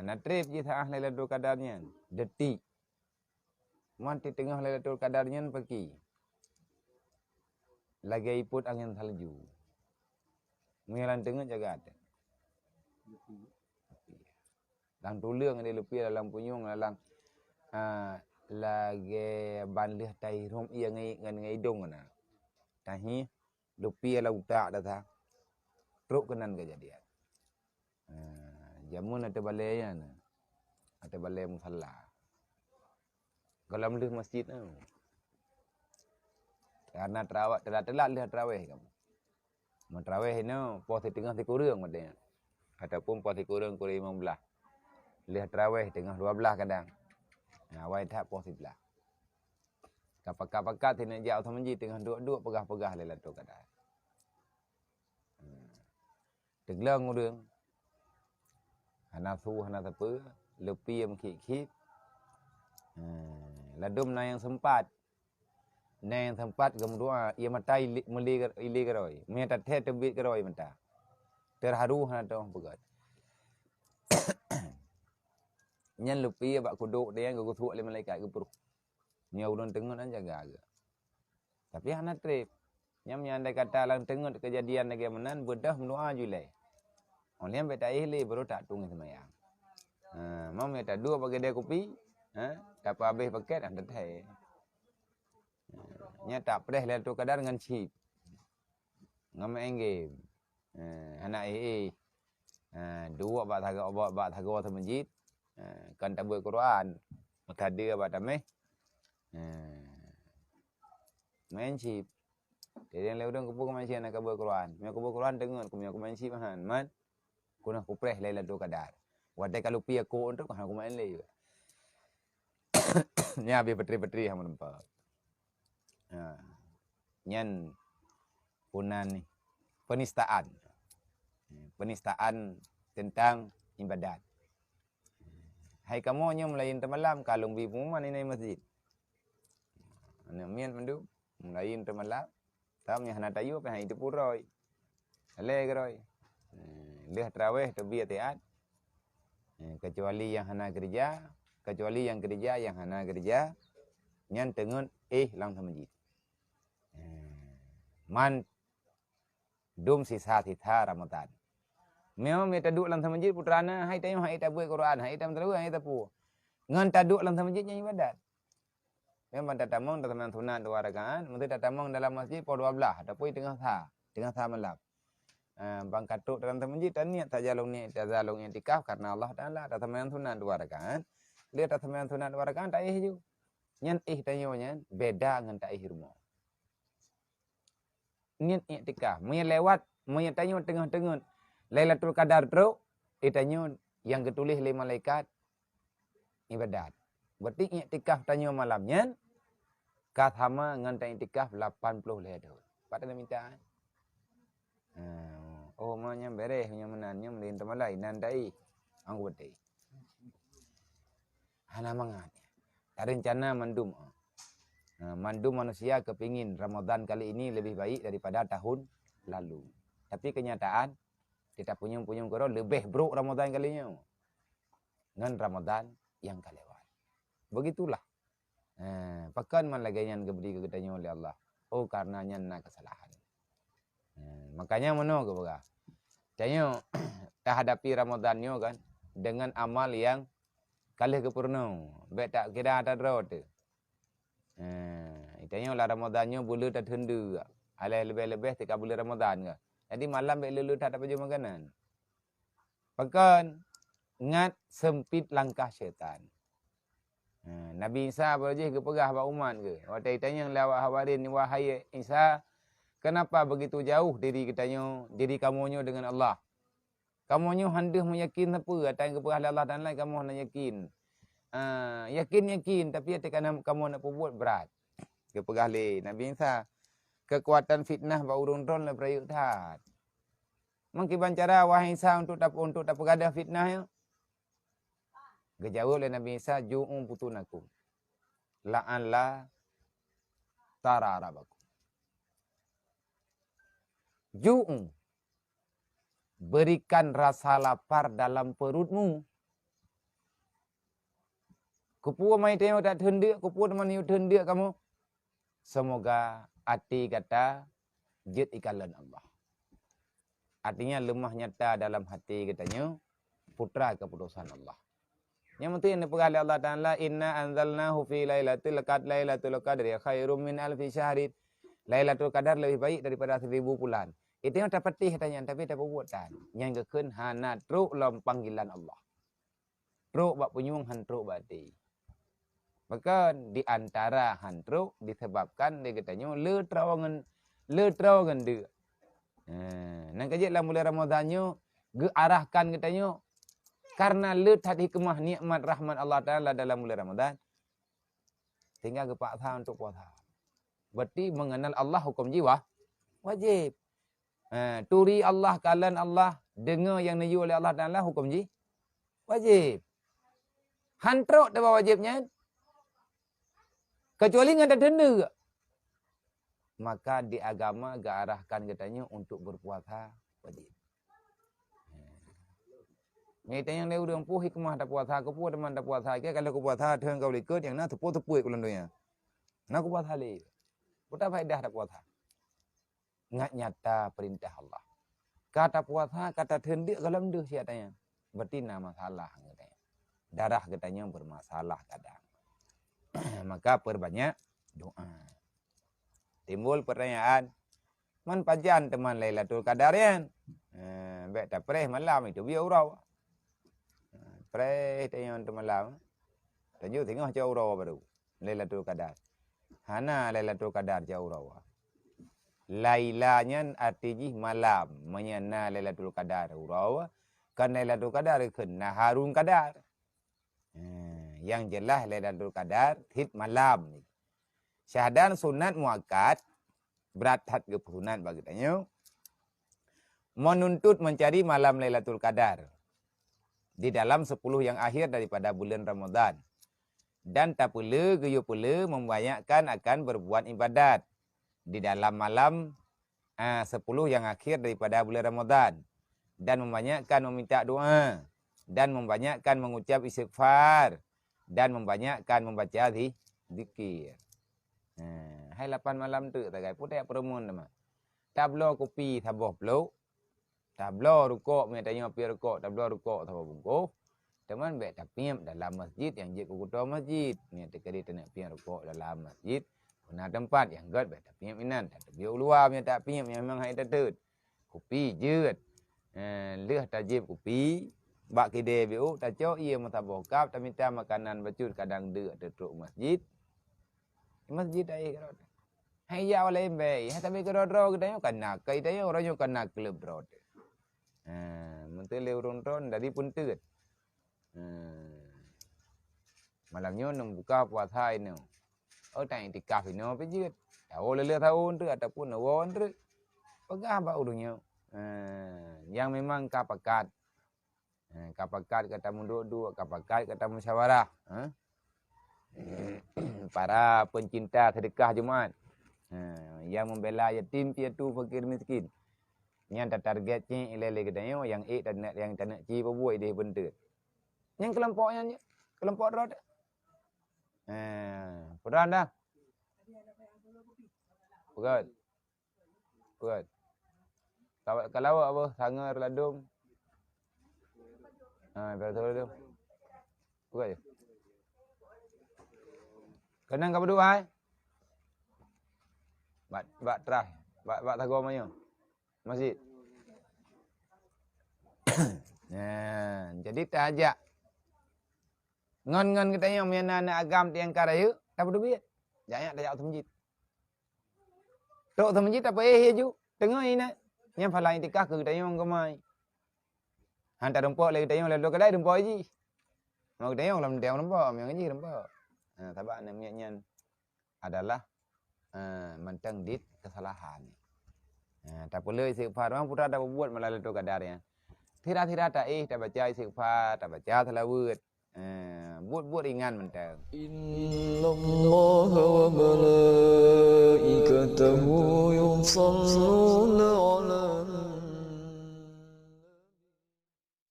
Hana trip je saah Lailatul Qadarnya. Detik. Manti tengah Lailatul Qadarnya pergi. Lagi iput angin salju. Mengalan tengah jaga ada. Lang tulang ada lepi dalam punyung dalam lagi banlih tai rom ia ngai dong na. Tahi lepi la utak dah. Truk kenan kejadian. Jamun ada balainya na. Ada balai musalla. Kalau melih masjid tu. Karena terawih telat lihat terawih kamu. Mau terawih ni puasa tengah kurang macam ataupun puasa kurang 15. Lihat terawih tengah 12 kadang. Awal tak puasa belah. Kapak-kapak tina jauh sama masjid tengah duk pegah-pegah Lailatul Qadar. Teglang urang. Hana su hana apa lepi yang kik-kik. Ladum na yang sempat. Na yang sempat gemdua ia matai meli keroi. Meta the tebit keroi mata. Terharu hana tong pegat. Nyan lepi bak kuduk dia go suak le malaikat ke peruh. Nya urang tengok dan jaga ke. Tapi hana trip. Nyam yang andai kata lang tengok kejadian lagi menan bedah mendoa julai. Olian beta ihli baru tak tung semayang. Mau meta dua bagi dia kopi. Tak apa habis paket anda teh. Nya tak pedeh Lailatul Qadar dengan chip. Ngam game. Anak dua bak thaga masjid. Kan tak buat Quran. Maka dia bak tameh. Main chip. Jadi yang leudang kupu main chip nak buat Quran. Mia buat Quran dengar ku mia main chip han. Man. Ku nak kupreh Lailatul Qadar. Wadai kalau pi aku untuk aku main le. Nya bi petri-petri hang nampak. Nyan punan ni penistaan. Penistaan tentang ibadat. Hai kamu nya melain temalam kalung bi pengumuman ini masjid. Ana mian mandu melain temalam. Tamnya hana tayu pe hai tu puroi. Ale geroi. Leh tarawih tu bi taat. Kecuali yang hana gereja, kecuali yang gereja yang hana gereja nyan tengun lang masjid. Man dum sisa Ramadan. Memang meta duk lang masjid putrana hai tayu hai buat Quran, hai tam terus hai tapu. Ngan taduk lang masjid nya ibadat. Memang tatamong teman sunat 2 rakaat, mesti tatamong dalam masjid po 12 ataupun tengah sa malam. Bang katuk dalam masjid dan niat tajalung i'tikaf karena Allah Taala teman sunat 2 rakaat. Dia teman sunat 2 rakaat tak ju. Nyan tanyo nyan beda ngan tak rumah. Niat i'tikaf, mun lewat, mun tanyo tengah-tengah Lailatul Qadar terus, tanyo yang ketulis oleh malaikat ibadat. Berarti i'tikaf tanyo malamnya kat sama ngan tak i'tikaf 80 lehadul. Patut minta. Oh manya beres nya menannya melin temalai nan dai. Anggut dai. Hana mangat. Rencana mandum. Mandum manusia kepingin Ramadan kali ini lebih baik daripada tahun lalu. Tapi kenyataan kita punyung-punyung koro lebih buruk Ramadan kalinya. Ngan Ramadan yang kelewat. Begitulah. Pakan man lagi yang diberi kegetanya oleh Allah. Oh karenanya nak kesalahan. Makanya mana ke baga? Tanya tak hadapi Ramadannya kan dengan amal yang kalih kepurno. Bet tak kira ada road. Tanya lah Ramadannya bulu tak hendu. Alih lebih-lebih 3 bulan Ramadan ke. Jadi malam bet lulu tak dapat baju makanan. Pakan ngat sempit langkah syaitan. Nabi Isa berjih ke pegah ba umat ke. Waktu tanya lawak hawarin wahai Isa, kenapa begitu jauh diri kamunya dengan Allah? Kamunya hendak meyakin apa? Atau kepada Allah dan lain kamu hendak yakin. Yakin tapi tekan kamu nak buat berat. Kepada Nabi Isa, kekuatan fitnah ba urung ron la prayuk that. Mungkin cara wahai Isa untuk tak pegadah fitnah ya. Gejawab oleh Nabi Isa, ju'um putunakum. La'alla tararabakum. Ju'um. Berikan rasa lapar dalam perutmu. Kupur mai tengok tak thendak, kupur teman you thendak kamu. Semoga hati kata jid ikalan Allah. Artinya lemah nyata dalam hati katanya putra keputusan Allah. Yang penting yang dipegang oleh Allah Ta'ala, inna anzalnahu fi lailatul qadri khairum min alfi syahrin. Lailatul Qadar lebih baik daripada 1000 bulan. Itu yang dapat katanya, tapi dapat buatan. Yang kekeun hana truk dalam panggilan Allah. Truk bak penyung han truk bati. Maka di antara hantruk disebabkan dia katanya le terawangan dia. Nang kajik lah mulai Ramadannya ge arahkan katanya karena le tadi hikmah nikmat rahmat Allah Taala dalam mulai Ramadan. Tinggal ge paksa untuk puasa. Berarti mengenal Allah hukum jiwa wajib. Turi Allah kalan Allah dengar yang diyu oleh Allah Taala hukum ji wajib. Hantruk dah wajibnya. Kecuali dengan ada denda. Maka di agama arahkan katanya untuk berpuasa wajib. Ni tanya dia udah empuh hikmah dak puasa, aku pun teman dak puasa. Kalau aku puasa dengan kau ikut yang na tepu-tepu ik ulandonya. Nak puasa le. Puta faedah dak puasa. Ngat nyata perintah Allah. Kata puasa, kata hendak kalau mendeh sia tanya. Berarti nama masalah katanya. Darah katanya bermasalah kadang. Maka perbanyak doa. Timbul pertanyaan, man pajan teman Lailatul Qadar kan? Baik tak preh malam itu biar urau. Preh tanya teman malam. Tunjuk tengok jauh urau baru. Lailatul Qadar. Hana Lailatul Qadar jauh urau. Lailanya artinya malam. Menyana Lailatul Qadar urau. Kan Lailatul Qadar kena Harun Qadar. Yang jelas Lailatul Qadar hit malam. Syahadan sunat muakkad berat hat ke sunat bagi tanya. Menuntut mencari malam Lailatul Qadar di dalam 10 yang akhir daripada bulan Ramadan. Dan tak pula geyo pula membanyakkan akan berbuat ibadat di dalam malam 10 yang akhir daripada bulan Ramadan dan membanyakkan meminta doa dan membanyakkan mengucap istighfar dan membanyakkan membaca zikir. Hai 8 malam tu tagai putai peremun nama. Tablo kopi taboh blok. Tablo rukuk tanya pi rukuk, tablo rukuk taboh bungkus. Teman baik tapiam dalam masjid yang je kutu masjid. Ni tekadi tenak pi rukuk dalam masjid. Pernah tempat yang god baik tapiam inan, tak biar luar punya tapiam yang memang hai tetut. Kopi jeut. Leh tajib kopi. Bak kide biu tak cok ia mutabokap tak minta makanan bacut kadang deuk tetruk masjid. Masjid ai kerot. Hai ya oleh bae, tapi kerot ro kita yo kana kai tayo ro yo kana klub rot. Mentele urun-urun dari pun teut. Malamnya nang buka puasa ini. Oh tak intikaf ini apa jeut. Tahu le tahun tu ataupun awon tu. Pegah ba urunnya. Yang memang kapakat. Kapakat kata mundur kapakat kata musyawarah. Para pencinta sedekah Jumaat. Yang membela yatim piatu fakir miskin. Yang tak targetnya ilele katanya yang yang tak nak ci berbuat dia benda. Yang kelompoknya kelompok rod. Peran dah. Bukan. Bukan. Kalau apa sangar ladum. Betul tu. Bukan je. Kenang kau berdua hai? Bak terah. Bak tago mana? Masjid. Jadi tak ajak. Ngon katanya mian anak agam tiang karaya, tak perlu biar. Jangan tak ajak ke masjid. Tok ke masjid apa ju. Tengah ini yang falai tikah ke katanya orang kemai. Hantar rumput lagi katanya lalu kedai rumput ji. Mau katanya orang dia rumput, yang ji rumput. Sebab namanya adalah mentengdit kesalahan. Tak perlu istighfar. Orang putra dah buat melalui Lailatul Qadar ya. Tidak tak tak baca istighfar, tak baca selawat. Buat ringan mentang. Innallaha wa malaikatahu yusalluna